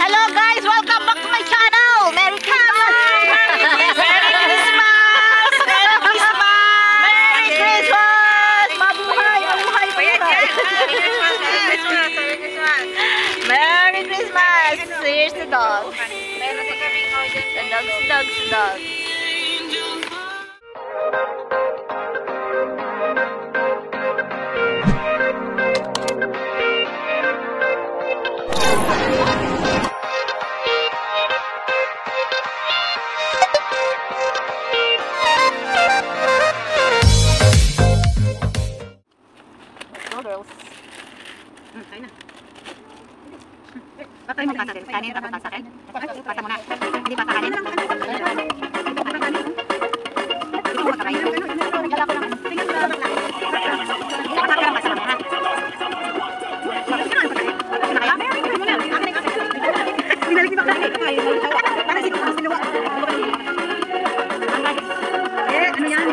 Hello guys! Welcome back to my channel! Merry Christmas! Merry Christmas! Merry Christmas! Merry Christmas! Mabuhay! Mabuhay! Merry Christmas! Here's the dogs. The dogs. Girls. Kain na. Bakit mo pasa din? Kanin tapos pasakin? Pasa mo na. Hindi pa kanin. Ito mo kakain. Nagdala ko lang. Dapat ka lang pasa mo ha. Binalik mo kain. Para sino mas sinuwa. Ano yan?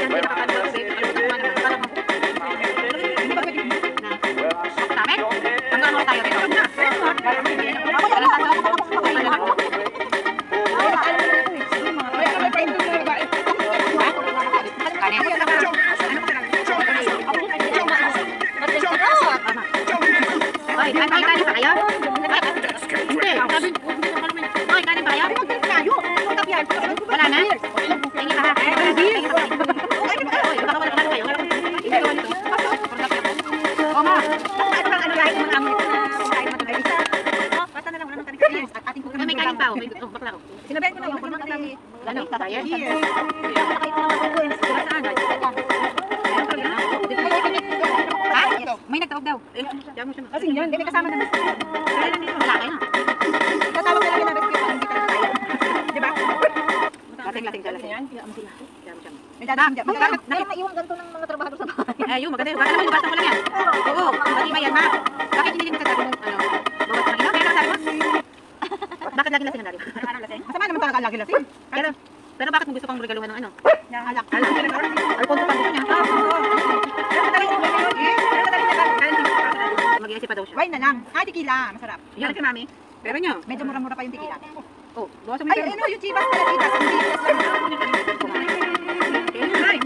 hindi nakakalimutan ko, babe. Dami? Hanggang ano tayo rito? Hoy, kanin pa kayo? Hindi. Hoy, kanin pa kayo? Wala na? Tingin ka ha? Hoy, baka wala ka kayo. Hindi ko nito. O ma, ano lahat ng mga amit na kain mo tayo? Basta na lang, wala nang kanin kanin. Ating ko may kanin pa. May bakla ko. Sinabihan ko na yung kulong kami. Ano? Tayo? May nagtawag daw. Kasi yan, hindi kasama na. Kaya lang dito, malaki na. Kasama talaga na rescue pag hindi tayo. Di ba? Lasing siya, lasing. May dadaan dyan. Bakit naiwan ganito ng mga trabahador sa bahay? Ayun, maganda yun. Baka naman ibasa mo lang yan. Oo, pati ba yan, ma? Bakit hindi din masasabi mo, bawat ng ino? Kaya nasabi mo? Bakit lagi lasing ang lari? Masama naman talaga lagi lasing. Pero bakit mo gusto pang regaluhan ng ano? Alak. Alfonso pang gusto niya. Mag-iisip pa daw siya. Wine na lang. Tequila. Masarap. Yan si mami. Pero niyo. Medyo mura-mura pa yung tequila. Oh, bawasan mo Ay, ano yung chivas pala chivas. Hindi chivas lang. Ay,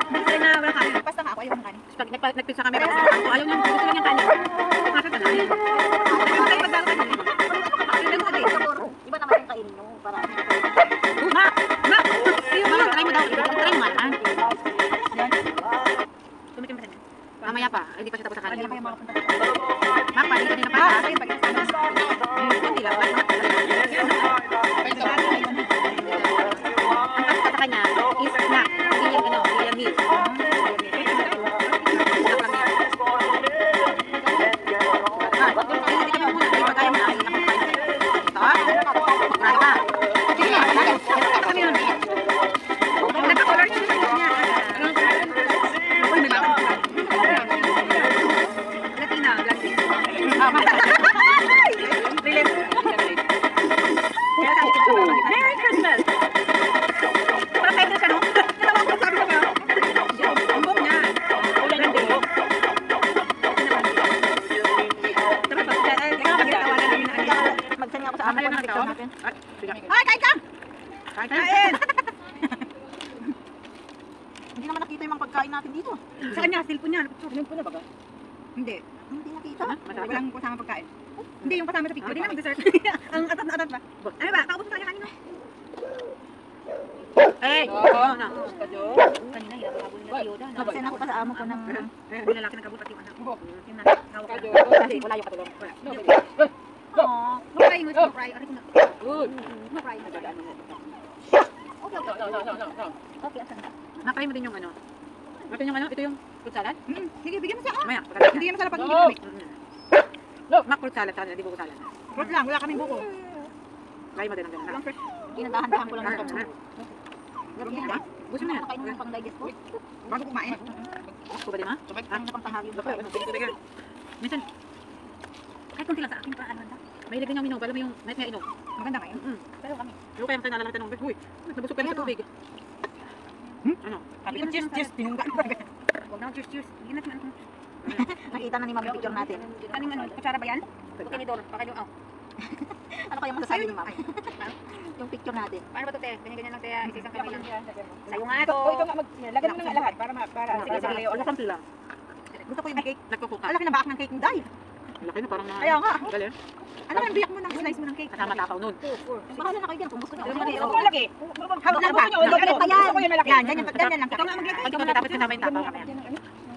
Kasi na wala kanin. basta nga ako. Ayaw ng kanin. Pag nagpizza kami, ayaw niya, gusto lang yung kanin. Bakit ka na? Ayaw tayo magdaro ka. Iba naman yung kainin nyo. Para Ma! Try mo daw. Try mo nga. Tumikim pa siya. Mamaya pa. Hindi pa siya tapos sa kanin. Wala kayo makapunta. Ma, pwede ka din na pa. Ayun, pag-isama. Hindi lang. Ang pasok sa kanya is snack. Hindi yung ano, hindi yung meal. Snack lang yan. Hindi ka muna. Hindi pa kaya mo na. Ito? Marami pa. Sige na. Kami nun. Nagpa-color siya sa kanya. Uy, may lang. Latina, blanket. Merry Christmas! Parang pwede siya, no? Tinawag ko, sabi ko ba? Ang buong niya. Ulan ng buong. Dapat ba? Kaya magkitawanan namin na kanina. mag-send nga ako sa amin Ayaw ng na picture ito. natin. Ay, kain ka! Kain! Hindi naman nakita yung mga pagkain natin dito. Sa kanya, cellphone niya. Cellphone na ba? Hindi. Hindi nakita. Walang kasama pagkain. Hindi yung kasama sa picture. Hindi naman dessert. Ang atat na atat ba? Ano ba? Paubos tayo kanina. Eh! Oo na. Kanina hinabol nila Yoda. Nag-send ako pa sa amo ko ng... Hindi lalaki ng kabul pati yung anak. Yun na. Hawak ka. Kasi wala yung katulong. Oo. Mag-fry mo. Mag-fry. Aray ko na. Mag-fry. Okay. Okay, asan ka? Nakay mo din yung ano. Nakay yung ano? Ito yung fruit salad? Sige, bigyan mo siya. Mamaya. Hindi yan masarap pag hindi kami. Mac fruit salad. Hindi buko salad. Fruit lang. Wala kaming buko. Kaya mo din ang ganun. Ginadahan-dahan ko lang ito. Meron din ba? Gusto mo yan? Nakain mo ng pang-digest ko? Bago kumain. Gusto ba din ma? Ang na pang tanghali. Minsan, kahit kung sila sa akin pa, ano na. Mahilig din yung minom. Alam mo yung night nga inom. Maganda ngayon. Pero kami. Pero kaya tayo nalang tanong, uy, nabusog ka na sa tubig. Ano? Sabi ko, cheers. Tinunggan. Huwag na, cheers. Hindi natin ano. Nakita na ni Mami picture natin. Anong ano? Kutsara ba yan? Tinidor, baka yung Ano kaya masasabi ni Mami? Yung picture natin. Paano ba ito, te? Ganyan-ganyan lang, te. Isisang kami lang. Sayo nga Ito, ito. ito nga. Lagyan mo na nga lahat para Sige, wala kang pila. Gusto ko yung cake. Nagkukuka. Ang laki na baak ng cake mo, Day. Laki na parang na. Kaya nga. Galing. Ano ang biyak mo ng slice mo ng cake? Kasama tapaw nun. Bahala na kayo dyan kung gusto nyo. Oo, lagi. Hawak lang ba? Maglet pa yan. Yan, ganyan lang. Ikaw nga mag-lagay. Pag matapos kasama yung tapaw mamaya.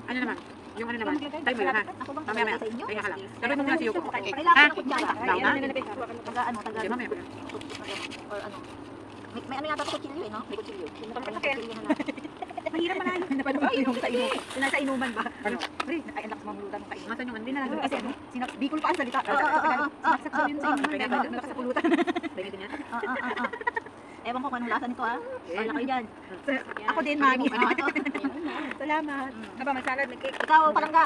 Ano naman? Yung ano naman? Tayo mo lang ha? Ako bang Mamaya. sa inyo? Kaya ka lang. Sabi mo muna si Yuko. Kailangan ko kutsara. Daw na? Taga ano, taga... Sige, mamaya. Or ano. May ano yata ito kutsilyo eh, no? May kutsilyo. Kutsilyo na lang. Mahirap man ay. Napanood yung sa inuman. Nasa inuman ba? Ano? Pre, ay anak mamulutan ng kain. Nasaan yung ano? Hindi na lang. Kasi ano, Bicol pa ang salita. Sinaksak yun sa inuman. Malakas sa pulutan. Lagi din yan. Ewan ko kung anong lasa nito ah. Wala kayo dyan. Ako din, mami. Salamat. Aba, may salad, may cake. Ikaw, palangga.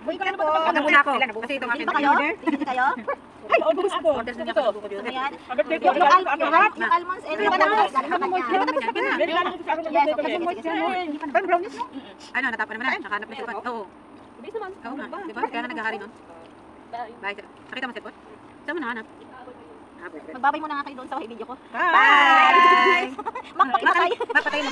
Boy ko lang po. Wag na muna ako. Kasi ito Tingin akin. pa kayo? Tingin kayo? Ay, Orders na niya ako ko dito. Ayan. Birthday ko. Yung almonds, eh, yung bananas, galing sa kanya. Parang brownies, no? Ano, natapa naman na. Nakahanap na cellphone. Oo. Oo nga. Di ba? Kaya nga naghahari nun. Bye. Nakita mo cellphone? Saan mo nahanap? Magbabay muna nga kayo doon sa video ko. Bye! Makpakita tayo. Mapatay mo.